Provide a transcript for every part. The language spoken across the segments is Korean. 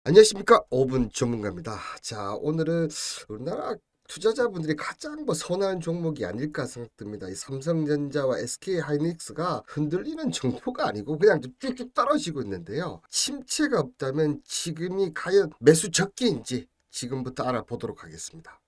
안녕하십니까. 5분 전문가입니다. 자, 오늘은 우리나라 투자자분들이 가장 선호하는 종목이 아닐까 생각됩니다. 이 삼성전자와 SK하이닉스가 흔들리는 정도가 아니고 그냥 쭉쭉 떨어지고 있는데요. 침체가 없다면 지금이 과연 매수 적기인지 지금부터 알아보도록 하겠습니다.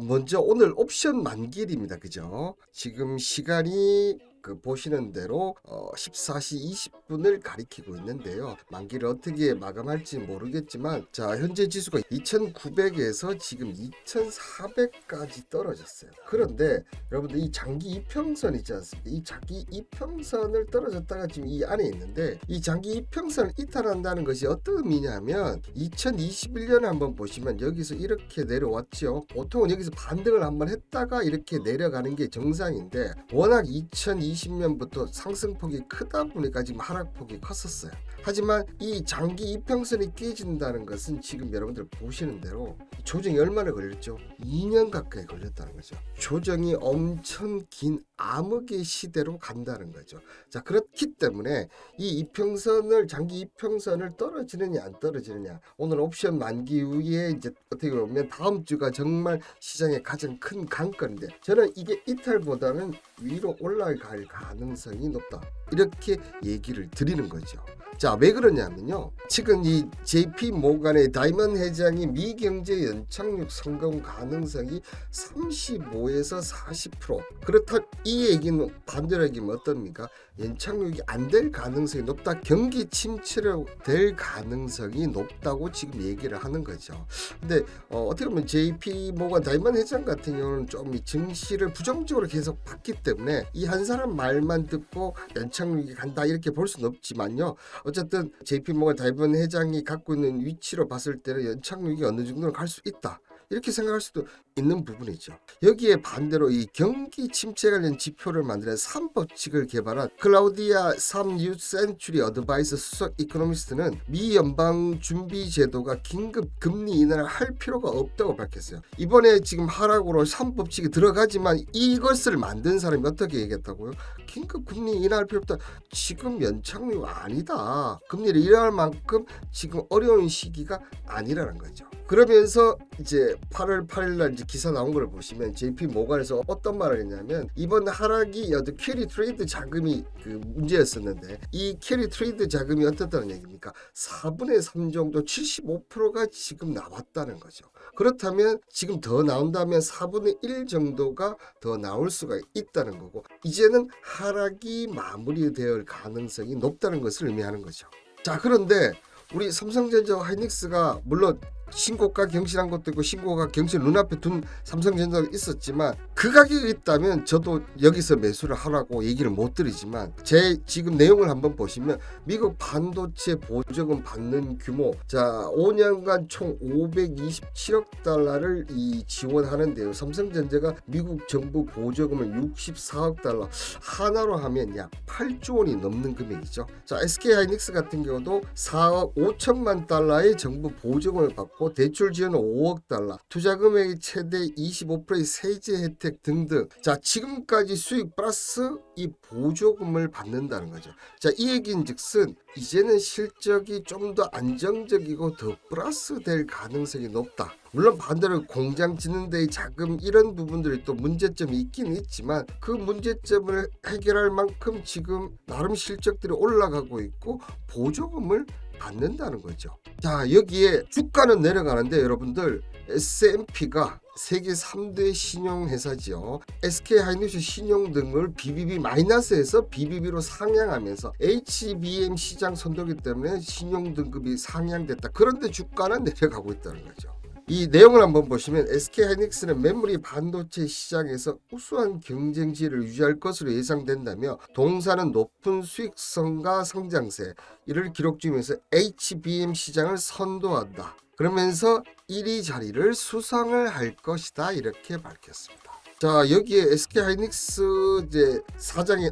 먼저 오늘 옵션 만기일입니다. 그죠? 지금 시간이 보시는 대로 14시 20분을 가리키고 있는데요. 만기를 어떻게 마감할지 모르겠지만 자, 현재 지수가 2900에서 지금 2400까지 떨어졌어요. 그런데 여러분들 이 장기 이평선 있지 않습니까? 이 장기 이평선을 떨어졌다가 지금 이 안에 있는데 이 장기 이평선을 이탈한다는 것이 어떤 의미냐면 2021년에 한번 보시면 여기서 이렇게 내려왔죠. 보통은 여기서 반등을 한번 했다가 이렇게 내려가는 게 정상인데 워낙 2020년부터 상승폭이 크다 보니까 지금 하락폭이 컸었어요. 하지만 이 장기 이평선이 깨진다는 것은 지금 여러분들 보시는 대로 조정이 얼마나 걸렸죠? 2년 가까이 걸렸다는 거죠. 조정이 엄청 긴 암흑의 시대로 간다는 거죠. 자, 그렇기 때문에 이 이평선을 장기 이평선을 떨어지느냐 안 떨어지느냐 오늘 옵션 만기 후에 이제 어떻게 보면 다음 주가 정말 시장의 가장 큰 관건인데 저는 이게 이탈보다는 위로 올라갈 가능성이 높다 이렇게 얘기를 드리는 거죠. 자, 왜 그러냐면요. 지금 이 JP 모간의 다이먼 회장이 미경제 연착륙 성공 가능성이 35에서 40%. 그렇다 이 얘기는 반대로 얘기하면 어떻습니까? 연착륙이 안 될 가능성이 높다. 경기 침체로 될 가능성이 높다고 지금 얘기를 하는 거죠. 근데 어떻게 보면 JP 모간 다이먼 회장 같은 경우는 좀 이 증시를 부정적으로 계속 봤기 때문에 이 한 사람 말만 듣고 연착륙이 간다 이렇게 볼 수는 없지만요. 어쨌든 JP모건 다이먼 회장이 갖고 있는 위치로 봤을 때는 연착륙이 어느 정도는 갈 수 있다. 이렇게 생각할 수도 있는 부분이죠. 여기에 반대로 이 경기 침체 관련 지표를 만드는 3법칙을 개발한 클라우디아 3유 센츄리 어드바이스 수석 이코노미스트는 미 연방 준비 제도가 긴급 금리 인하를 할 필요가 없다고 밝혔어요. 이번에 지금 하락으로 3법칙이 들어가지만 이것을 만든 사람이 어떻게 얘기했다고요? 긴급 금리 인하할 필요 없다. 지금 연착륙 아니다. 금리를 인하할 만큼 지금 어려운 시기가 아니라는 거죠. 그러면서 이제 8월 8일 날 이제 기사 나온 걸 보시면 JP 모간에서 어떤 말을 했냐면 이번 하락이 캐리 트레이드 자금이 문제였었는데 이 캐리 트레이드 자금이 어떻다는 얘기입니까? 4분의 3 정도 75%가 지금 나왔다는 거죠. 그렇다면 지금 더 나온다면 4분의 1 정도가 더 나올 수가 있다는 거고 이제는 하락이 마무리될 가능성이 높다는 것을 의미하는 거죠. 자, 그런데 우리 삼성전자와 하이닉스가 물론 신고가 경신한 것도 있고 신고가 경신 눈앞에 둔 삼성전자가 있었지만 그 가격이 있다면 저도 여기서 매수를 하라고 얘기를 못 드리지만 제 지금 내용을 한번 보시면 미국 반도체 보조금 받는 규모 자 5년간 총 527억 달러를 지원하는데요. 삼성전자가 미국 정부 보조금을 64억 달러 하나로 하면 약 8조 원이 넘는 금액이죠. 자, SK하이닉스 같은 경우도 4억 5천만 달러의 정부 보조금을 받고 대출 지원은 5억 달러, 투자 금액이 최대 25%의 세제 혜택 등등. 자, 지금까지 수익 플러스 이 보조금을 받는다는 거죠. 자, 이 얘기인즉슨 이제는 실적이 좀 더 안정적이고 더 플러스 될 가능성이 높다. 물론 반대로 공장 짓는 데의 자금 이런 부분들이 또 문제점이 있긴 있지만 그 문제점을 해결할 만큼 지금 나름 실적들이 올라가고 있고 보조금을 받는다는 거죠. 자, 여기에 주가는 내려가는데 여러분들 S&P가 세계 3대 신용회사지요. SK하이닉스 신용등을 BBB-에서 BBB로 상향하면서 HBM 시장 선도기 때문에 신용등급이 상향됐다. 그런데 주가는 내려가고 있다는 거죠. 이 내용을 한번 보시면 SK하이닉스는 메모리 반도체 시장에서 우수한 경쟁지를 유지할 것으로 예상된다며 동사는 높은 수익성과 성장세 이를 기록 중이면서 HBM 시장을 선도한다. 그러면서 1위 자리를 수상을 할 것이다 이렇게 밝혔습니다. 자, 여기에 SK하이닉스 이제 사장이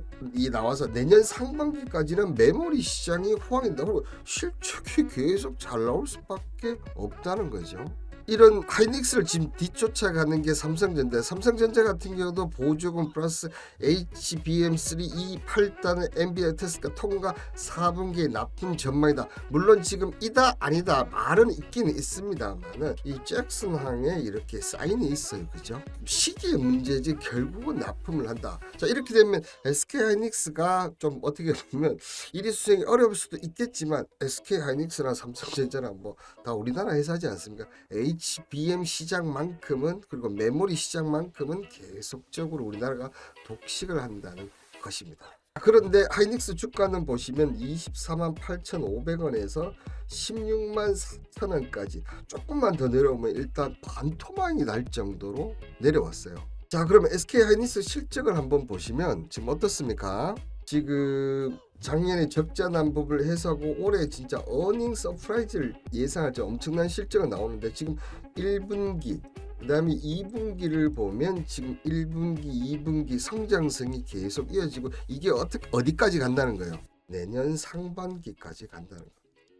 나와서 내년 상반기까지는 메모리 시장이 호황이다. 그리고 실적이 계속 잘 나올 수밖에 없다는 거죠. 이런 하이닉스를 지금 뒤쫓아가는 게 삼성전자. 삼성전자 같은 경우도 보조금 플러스 HBM3E 8단의 엔비디아 테스트가 통과 4분기에 납품 전망이다. 물론 지금 이다 아니다 말은 있기는 있습니다만은 이 잭슨항에 이렇게 사인이 있어요. 그죠? 시기의 문제지 결국은 납품을 한다. 자, 이렇게 되면 SK하이닉스가 좀 어떻게 보면 일위 수행이 어려울 수도 있겠지만 SK하이닉스나 삼성전자나 뭐 다 우리나라 회사지 않습니까? HBM 시장만큼은 그리고 메모리 시장만큼은 계속적으로 우리나라가 독식을 한다는 것입니다. 그런데 하이닉스 주가는 보시면 24만 8,500원에서 16만 4천원까지 조금만 더 내려오면 일단 반토막이 날 정도로 내려왔어요. 자, 그러면 SK하이닉스 실적을 한번 보시면 지금 어떻습니까? 지금 작년에 적자 난법을 해소하고 올해 진짜 어닝 서프라이즈를 예상할 때 엄청난 실적이 나오는데 지금 1분기 그 다음에 2분기를 보면 지금 1분기 2분기 성장성이 계속 이어지고 이게 어디까지 간다는 거예요? 내년 상반기까지 간다는 거예요.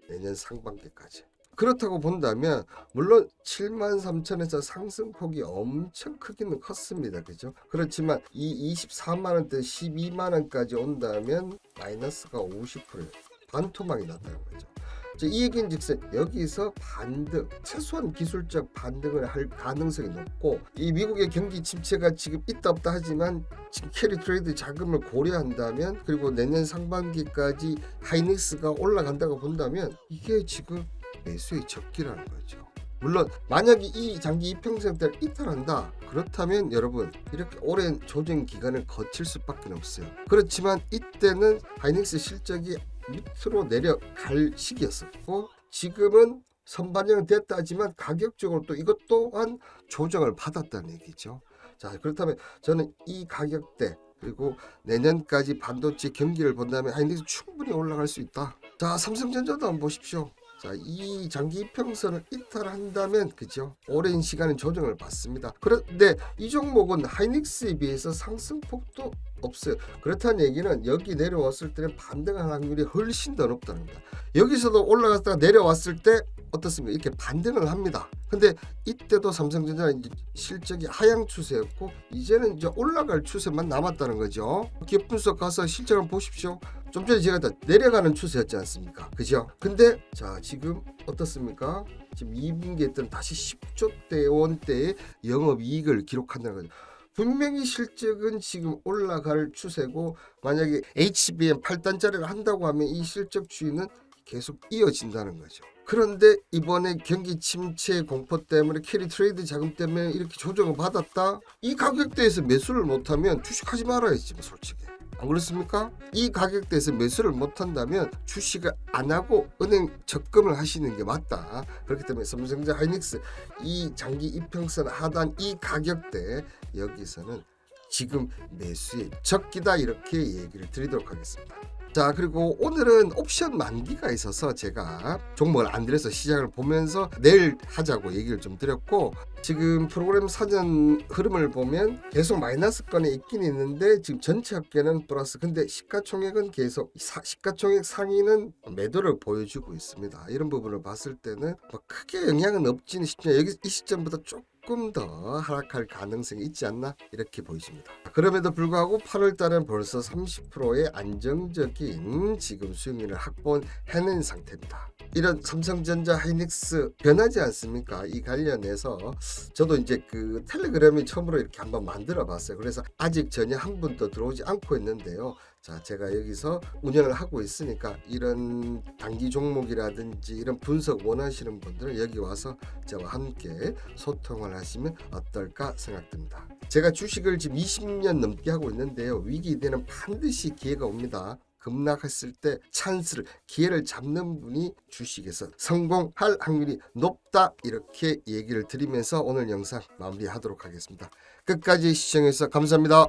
내년 상반기까지. 그렇다고 본다면 물론 73,000에서 상승폭이 엄청 크기는 컸습니다. 그죠? 그렇지만 이 24만원대 12만원까지 온다면 마이너스가 50%예요. 반토막이 났다는 거죠. 이 얘기인즉슨 여기서 반등, 최소한 기술적 반등을 할 가능성이 높고 이 미국의 경기 침체가 지금 있다 없다 하지만 지금 캐리 트레이드 자금을 고려한다면 그리고 내년 상반기까지 하이닉스가 올라간다고 본다면 이게 지금 매수의 적기라는 거죠. 물론 만약에 이 장기 이평선대를 이탈한다 그렇다면 여러분 이렇게 오랜 조정 기간을 거칠 수밖에 없어요. 그렇지만 이때는 하이닉스 실적이 밑으로 내려갈 시기였었고 지금은 선반영은 됐다 하지만 가격적으로 또 이것 또한 조정을 받았다는 얘기죠. 자, 그렇다면 저는 이 가격대 그리고 내년까지 반도체 경기를 본다면 하이닉스 충분히 올라갈 수 있다. 자, 삼성전자도 한번 보십시오. 자, 이 장기 이평선을 이탈한다면 그죠? 오랜 시간은 조정을 받습니다. 그런데 이 종목은 하이닉스에 비해서 상승폭도 없어요. 그렇다는 얘기는 여기 내려왔을 때는 반등할 확률이 훨씬 더 높다는 겁니다. 여기서도 올라갔다가 내려왔을 때 어떻습니까? 이렇게 반등을 합니다. 근데 이때도 삼성전자는 이제 실적이 하향 추세였고 이제는 이제 올라갈 추세만 남았다는 거죠. 기업 분석 가서 실적을 보십시오. 좀 전에 제가 다 내려가는 추세였지 않습니까? 그죠? 근데 자, 지금 어떻습니까? 지금 2분기에 때는 다시 10조 원대의 영업이익을 기록한다는 거죠. 분명히 실적은 지금 올라갈 추세고 만약에 HBM 8단짜리를 한다고 하면 이 실적 추이는 계속 이어진다는 거죠. 그런데 이번에 경기 침체 공포 때문에 캐리 트레이드 자금 때문에 이렇게 조정을 받았다? 이 가격대에서 매수를 못하면 주식하지 말아야지 뭐 솔직히. 안 그렇습니까? 이 가격대에서 매수를 못한다면 주식을 안 하고 은행 적금을 하시는 게 맞다. 그렇기 때문에 삼성전자 하이닉스 이 장기 이평선 하단 이 가격대 여기서는 지금 매수의 적기다 이렇게 얘기를 드리도록 하겠습니다. 자, 그리고 오늘은 옵션 만기가 있어서 제가 종목을 안 들여서 시장을 보면서 내일 하자고 얘기를 좀 드렸고 지금 프로그램 사전 흐름을 보면 계속 마이너스권에 있긴 있는데 지금 전체 합계는 플러스. 근데 시가총액은 계속 시가총액 상위는 매도를 보여주고 있습니다. 이런 부분을 봤을 때는 뭐 크게 영향은 없지는 싶지만 여기 이 시점보다 조금 더 하락할 가능성이 있지 않나 이렇게 보이십니다. 그럼에도 불구하고 8월 달은 벌써 30%의 안정적인 지금 수익률을 확보해낸 상태입니다. 이런 삼성전자 하이닉스 변하지 않습니까? 이 관련해서 저도 이제 그 텔레그램이 처음으로 이렇게 한번 만들어 봤어요. 그래서 아직 전혀 한 분도 들어오지 않고 있는데요. 자, 제가 여기서 운영을 하고 있으니까 이런 단기 종목이라든지 이런 분석 원하시는 분들은 여기 와서 저와 함께 소통을 하시면 어떨까 생각됩니다. 제가 주식을 지금 20년 넘게 하고 있는데요. 위기 때는 반드시 기회가 옵니다. 급락했을 때 찬스를 기회를 잡는 분이 주식에서 성공할 확률이 높다 이렇게 얘기를 드리면서 오늘 영상 마무리하도록 하겠습니다. 끝까지 시청해주셔서 감사합니다.